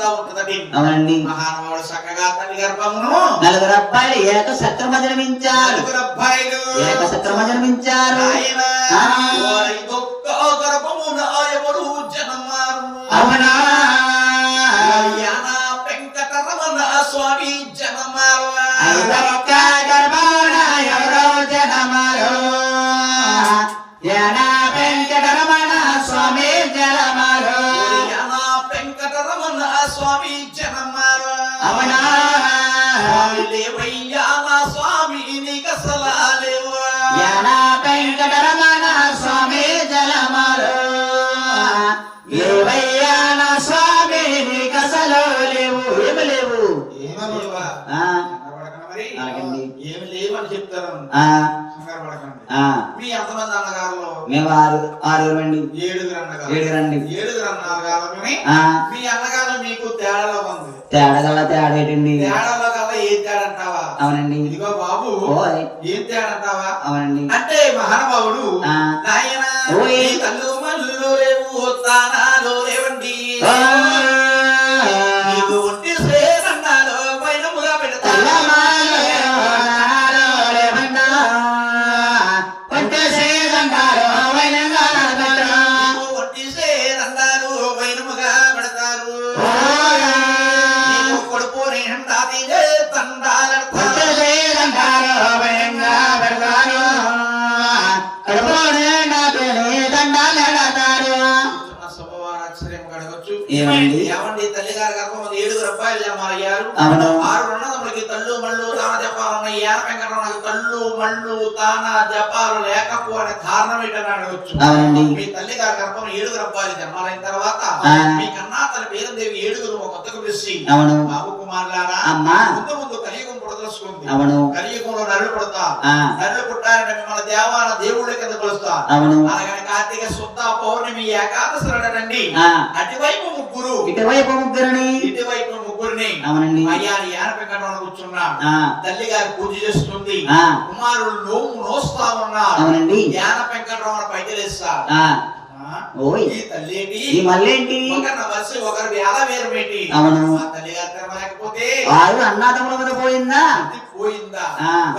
జరుగుతా ఉంటదండి. అవునండి. మహానుభావుడు చక్కగా తల్లి గర్భమును నలుగురు అబ్బాయిలు ఏక సత్రమ జన్మించారు. నలుగురు అబ్బాయిలు ఏక సత్రమ జన్మించారు. గర్భమున ఎవరు జనమారు. అవునా వెంకటరమణ స్వామి జనమారు. గర్భాన ఎవరో జనమారు. వెంకటరమణ స్వామి జనమారు. వెంకటరమణ స్వామి జనమారు. అవునా లేవయ్యా నా స్వామి నీకసలాలేవా. వెంకటరమణ స్వామి జలమారు. లేవయ్యా నా స్వామి నీకసలు లేవు. ఏమి లేవు. ఏమి లేవు అని చెప్తారు. మీ ఎంతమంది అన్నగారులు? మేము ఆరుగురు అండి. ఏడుగురు అన్నగారు. ఏడుగురు అన్నగారు. మీ అన్నగారు మీకు తేడాలో ఉంది. తేడా ఏంటండి? తేడాలో కల్లా ఏం తేడా అంటావా? అవునండి. ఇదిగో బాబు ఏం తేడా అంటావా? అవునండి. అంటే మహానుభావుడు నాయన తల్లు మల్లు లేవు తానాలో లేవండి. నీకు ఒంటి శ్రేణాలో వైనముగా పెడతారు. ఏమండి తల్లిగారు గర్భం ఏడుగురు అబ్బాయిలు జన్మయ్యారు. 6 ఉన్నదములకి తల్లు మళ్ళు తాన జపాలు ఉన్నాయి. వెంకటరమణకి తల్లు మళ్ళు తాన జపాలు లేకపోవడానికి కారణం ఏంటని అడగచ్చు. మీ తల్లిగారి గర్భం 7 అబ్బాయిలు జన్మాలైన తర్వాత మీ కన్నా తన పేరుదేవి 7 కొత్తకు పిలిచి బాబు కుమారులారా ముందు ముందు కలియుగం పుడదలుచుకుంది. కలియుగంలో నరులు పుడతారు. నరులు పుట్టారంటే మిమ్మల్ని దేవాల దేవుళ్ళ కింద కొలుస్తారు. అలాగని కార్తీక శుద్ధ పౌర్ణమి ఏకాదశి రండి. అటువైపు ముగ్గురు ఇటువైపు ముగ్గురిని ఇటువైపు ముగ్గురిని అవునండి అయ్యా ఏనపెంకటం కూర్చున్నాడు. తల్లి గారు పూజ చేస్తుంది. కుమారుడు నోము నోస్తా ఉన్నారు. అవునండి. ఏనపెంకటం పైకిలేస్తారు. ఈ తల్లి ఏంటి ఈ మళ్ళేంటి ఒకరిని వచ్చి ఒకరు వేల వేరమేంటి. తల్లి గారు తిరగలేకపోతే అన్నాదముల మీద పోయిందా పోయిందా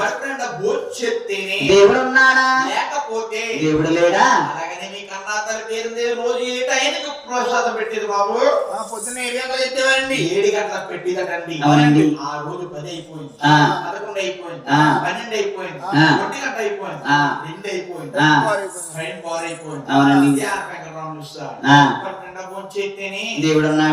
వరకుండా బోచెత్తేనే దేవుడు ఉన్నాడా లేకపోతే దేవుడు లేడా. అలాగనే మీ కన్నా తల్లి పేరు రోజు ఏ టైంకి ప్రసాదం పెట్టేది బాబు. పొద్దున్న 7 గంటలకు ఎత్తేవారండి. 7 గంటలకు పెట్టేదటండి. ఆ రోజు 10 అయిపోయింది, 11 అయిపోయింది, 12 అయిపోయింది, 1 గంట అయిపోయింది, 2 అయిపోయింది, టైం 4 అయిపోయింది. అవునండి. వెంకటరామ చూస్తాడు. దేవుడు